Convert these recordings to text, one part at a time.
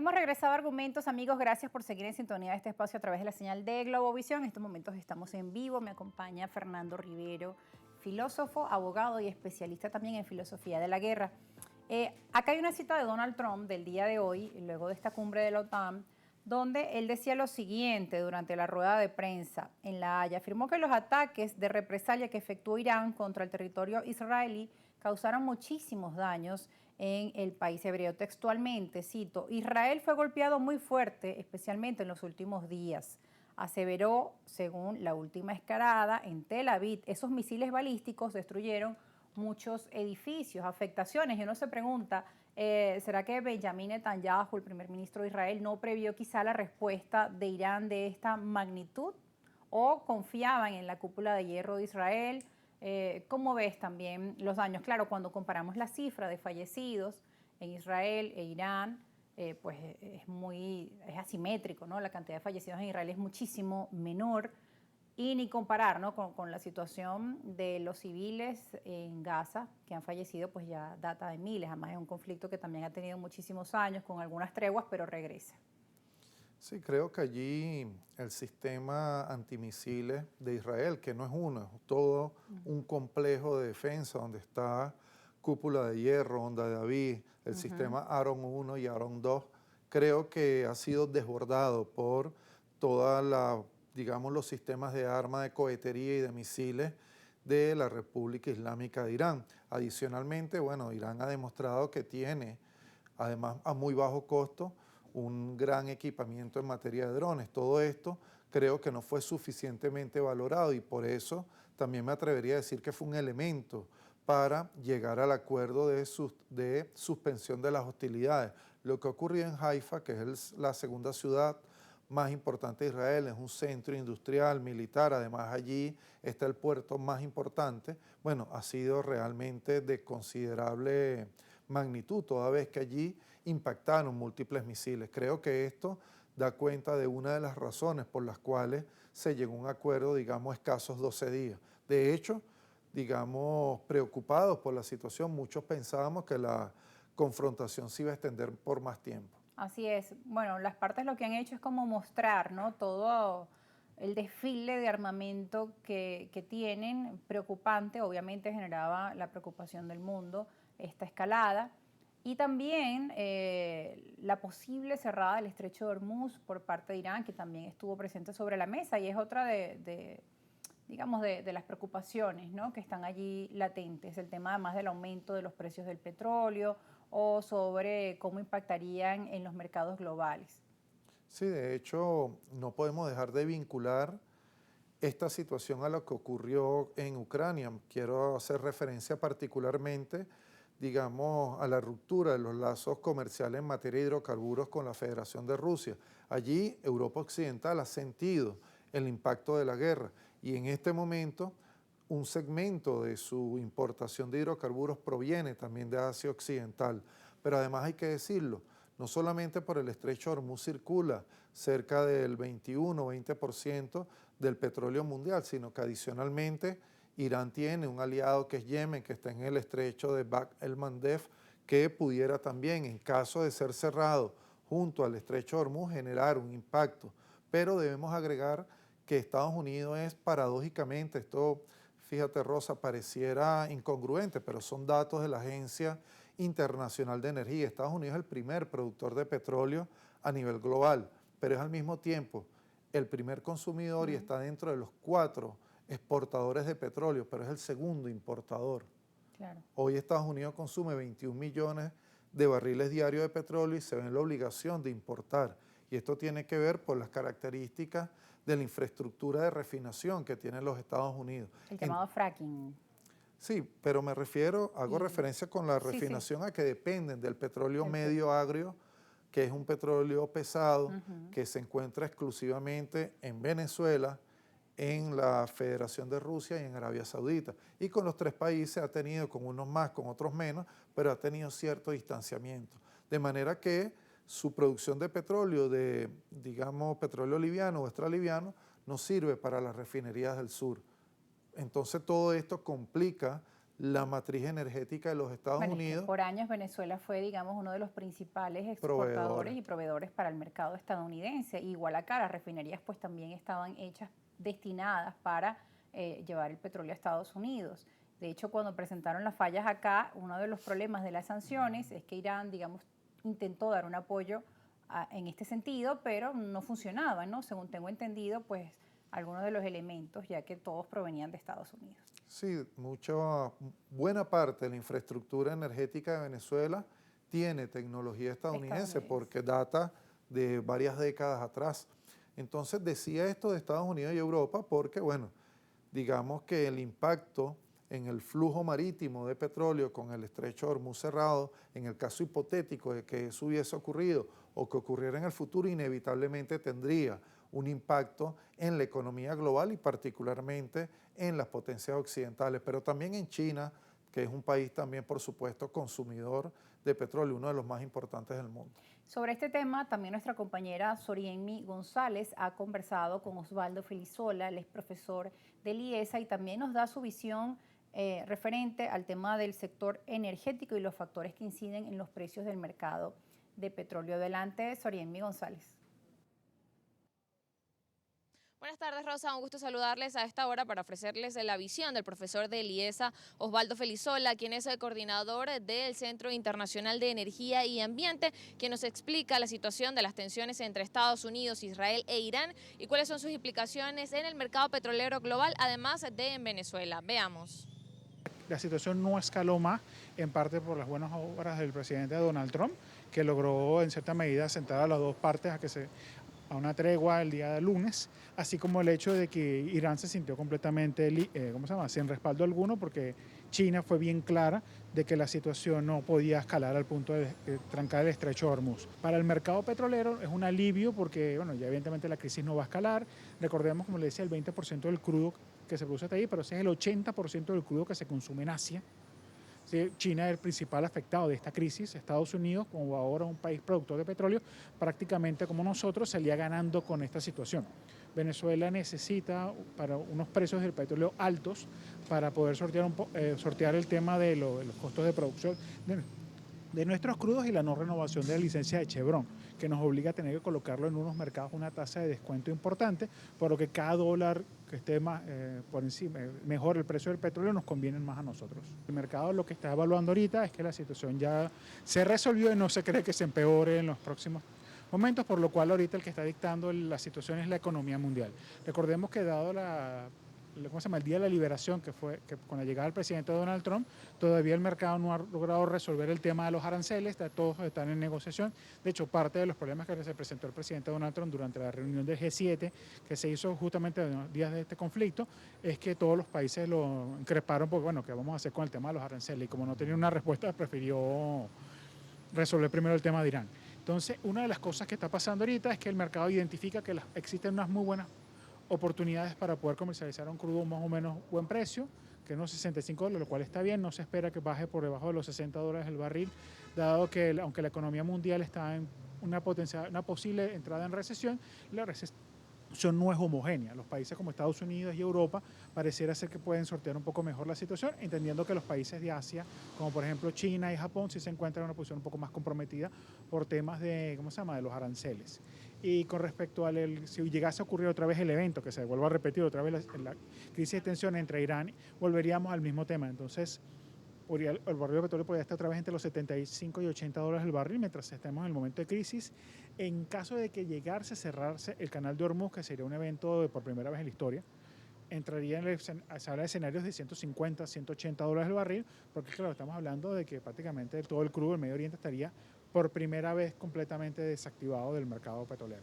Hemos regresado a Argumentos, amigos. Gracias por seguir en sintonía de este espacio a través de la señal de Globovisión. En estos momentos estamos en vivo. Me acompaña Fernando Rivero, filósofo, abogado y especialista también en filosofía de la guerra. Acá hay una cita de Donald Trump del día de hoy, luego de esta cumbre de la OTAN, donde él decía lo siguiente durante la rueda de prensa en La Haya. Afirmó que los ataques de represalia que efectuó Irán contra el territorio israelí causaron muchísimos daños en el país hebreo. Textualmente, cito, Israel fue golpeado muy fuerte, especialmente en los últimos días. Aseveró, según la última escalada en Tel Aviv, esos misiles balísticos destruyeron muchos edificios, afectaciones. Y uno se pregunta, ¿será que Benjamin Netanyahu, el primer ministro de Israel, no previó quizá la respuesta de Irán de esta magnitud? ¿O confiaban en la cúpula de hierro de Israel? ¿Cómo ves también los daños? Claro, cuando comparamos la cifra de fallecidos en Israel e Irán, pues es asimétrico, ¿no? La cantidad de fallecidos en Israel es muchísimo menor y ni comparar, ¿no? con la situación de los civiles en Gaza, que han fallecido, pues ya data de miles. Además es un conflicto que también ha tenido muchísimos años, con algunas treguas, pero regresa. Sí, creo que allí el sistema antimisiles de Israel, que no es uno, es todo un complejo de defensa donde está cúpula de hierro, onda de David, el sistema Aaron 1 y Aaron 2, creo que ha sido desbordado por toda la, digamos, los sistemas de armas de cohetería y de misiles de la República Islámica de Irán. Adicionalmente, bueno, Irán ha demostrado que tiene, además a muy bajo costo, un gran equipamiento en materia de drones. Todo esto creo que no fue suficientemente valorado y por eso también me atrevería a decir que fue un elemento para llegar al acuerdo de suspensión de las hostilidades. Lo que ocurrió en Haifa, que es la segunda ciudad más importante de Israel, es un centro industrial, militar, además allí está el puerto más importante, bueno, ha sido realmente de considerable magnitud, toda vez que allí impactaron múltiples misiles. Creo que esto da cuenta de una de las razones por las cuales se llegó a un acuerdo, digamos, escasos 12 días. De hecho, digamos, preocupados por la situación, muchos pensábamos que la confrontación se iba a extender por más tiempo. Así es. Bueno, las partes lo que han hecho es como mostrar, ¿no? Todo el desfile de armamento que tienen, preocupante, obviamente generaba la preocupación del mundo, esta escalada, y también la posible cerrada del estrecho de Hormuz por parte de Irán, que también estuvo presente sobre la mesa, y es otra digamos, de las preocupaciones, ¿no? Que están allí latentes, el tema además del aumento de los precios del petróleo o sobre cómo impactarían en los mercados globales. Sí, de hecho, no podemos dejar de vincular esta situación a lo que ocurrió en Ucrania. Quiero hacer referencia particularmente, digamos, a la ruptura de los lazos comerciales en materia de hidrocarburos con la Federación de Rusia. Allí Europa Occidental ha sentido el impacto de la guerra y en este momento un segmento de su importación de hidrocarburos proviene también de Asia Occidental. Pero además hay que decirlo, no solamente por el estrecho de Hormuz circula cerca del 21-20% del petróleo mundial, sino que adicionalmente Irán tiene un aliado que es Yemen, que está en el estrecho de Bab el-Mandeb, que pudiera también, en caso de ser cerrado junto al estrecho de Hormuz, generar un impacto. Pero debemos agregar que Estados Unidos es paradójicamente, esto, fíjate Rosa, pareciera incongruente, pero son datos de la Agencia Internacional de Energía. Estados Unidos es el primer productor de petróleo a nivel global, pero es al mismo tiempo el primer consumidor y está dentro de los 4 exportadores de petróleo, pero es el segundo importador. Claro. Hoy Estados Unidos consume 21 millones de barriles diarios de petróleo y se ve en la obligación de importar. Y esto tiene que ver por las características de la infraestructura de refinación que tienen los Estados Unidos. El llamado fracking. Sí, pero me refiero, hago referencia con la Sí, sí, refinación a que dependen del petróleo del medio agrio, que es un petróleo pesado que se encuentra exclusivamente en Venezuela, en la Federación de Rusia y en Arabia Saudita. Y con los 3 países ha tenido, con unos más, con otros menos, pero ha tenido cierto distanciamiento. De manera que su producción de petróleo, de, digamos, petróleo liviano o extraliviano, no sirve para las refinerías del sur. Entonces todo esto complica la matriz energética de los Estados Bueno, es que Unidos. por años Venezuela fue, digamos, uno de los principales exportadores y proveedores para el mercado estadounidense. Igual acá las refinerías pues también estaban hechas, destinadas para llevar el petróleo a Estados Unidos. De hecho, cuando presentaron las fallas acá, uno de los problemas de las sanciones es que Irán, digamos, intentó dar un apoyo en este sentido, pero no funcionaba, ¿no? Según tengo entendido, pues algunos de los elementos, ya que todos provenían de Estados Unidos. Sí, buena parte de la infraestructura energética de Venezuela tiene tecnología estadounidense porque data de varias décadas atrás. Entonces decía esto de Estados Unidos y Europa porque, bueno, digamos que el impacto en el flujo marítimo de petróleo con el estrecho de Hormuz cerrado, en el caso hipotético de que eso hubiese ocurrido o que ocurriera en el futuro, inevitablemente tendría un impacto en la economía global y particularmente en las potencias occidentales, pero también en China, que es un país también, por supuesto, consumidor de petróleo, uno de los más importantes del mundo. Sobre este tema, también nuestra compañera Sorienmi González ha conversado con Osvaldo Felizola, él es profesor del IESA y también nos da su visión referente al tema del sector energético y los factores que inciden en los precios del mercado de petróleo. Adelante, Sorienmi González. Buenas tardes, Rosa. Un gusto saludarles a esta hora para ofrecerles la visión del profesor del IESA, Osvaldo Felizola, quien es el coordinador del Centro Internacional de Energía y Ambiente, quien nos explica la situación de las tensiones entre Estados Unidos, Israel e Irán y cuáles son sus implicaciones en el mercado petrolero global, además de en Venezuela. Veamos. La situación no escaló más, en parte por las buenas obras del presidente Donald Trump, que logró en cierta medida sentar a las dos partes a una tregua el día de lunes, así como el hecho de que Irán se sintió completamente, sin respaldo alguno, porque China fue bien clara de que la situación no podía escalar al punto de trancar el estrecho de Hormuz. Para el mercado petrolero es un alivio porque, bueno, ya evidentemente la crisis no va a escalar. Recordemos, como le decía, el 20% del crudo que se produce hasta ahí, pero ese es el 80% del crudo que se consume en Asia. Sí, China es el principal afectado de esta crisis. Estados Unidos, como ahora un país productor de petróleo, prácticamente como nosotros salía ganando con esta situación. Venezuela necesita para unos precios del petróleo altos para poder sortear el tema de los costos de producción de nuestros crudos y la no renovación de la licencia de Chevron, que nos obliga a tener que colocarlo en unos mercados una tasa de descuento importante, por lo que cada dólar que esté más, por encima, mejor el precio del petróleo nos conviene más a nosotros. El mercado lo que está evaluando ahorita es que la situación ya se resolvió y no se cree que se empeore en los próximos momentos, por lo cual ahorita el que está dictando la situación es la economía mundial. Recordemos que dado el día de la liberación, que con la llegada del presidente Donald Trump, todavía el mercado no ha logrado resolver el tema de los aranceles, todos están en negociación. De hecho, parte de los problemas que se presentó el presidente Donald Trump durante la reunión del G7, que se hizo justamente en los días de este conflicto, es que todos los países lo increparon porque, bueno, ¿qué vamos a hacer con el tema de los aranceles? Y como no tenía una respuesta, prefirió resolver primero el tema de Irán. Entonces, una de las cosas que está pasando ahorita es que el mercado identifica que existen unas muy buenas oportunidades para poder comercializar un crudo más o menos buen precio, que es unos $65, lo cual está bien, no se espera que baje por debajo de los $60 el barril, dado que aunque la economía mundial está en una posible entrada en recesión, la recesión no es homogénea. Los países como Estados Unidos y Europa pareciera ser que pueden sortear un poco mejor la situación, entendiendo que los países de Asia, como por ejemplo China y Japón, sí se encuentran en una posición un poco más comprometida por temas de los aranceles. Y con respecto si llegase a ocurrir otra vez el evento, que se vuelva a repetir otra vez la crisis de tensión entre Irán, volveríamos al mismo tema. Entonces, el barril de petróleo podría estar otra vez entre los $75 y $80 el barril mientras estemos en el momento de crisis. En caso de que llegase a cerrarse el canal de Hormuz, que sería un evento por primera vez en la historia, entraría se habla de escenarios de $150, $180 el barril, porque claro, estamos hablando de que prácticamente todo el crudo del Medio Oriente estaría por primera vez completamente desactivado del mercado petrolero.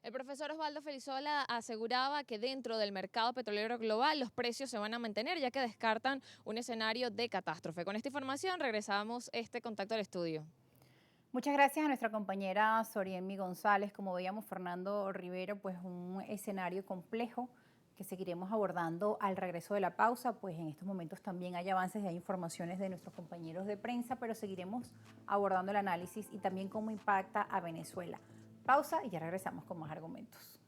El profesor Osvaldo Felizola aseguraba que dentro del mercado petrolero global los precios se van a mantener, ya que descartan un escenario de catástrofe. Con esta información regresamos este contacto al estudio. Muchas gracias a nuestra compañera Sorienmi González. Como veíamos, Fernando Rivero, pues un escenario complejo que seguiremos abordando al regreso de la pausa, pues en estos momentos también hay avances y hay informaciones de nuestros compañeros de prensa, pero seguiremos abordando el análisis y también cómo impacta a Venezuela. Pausa y ya regresamos con más argumentos.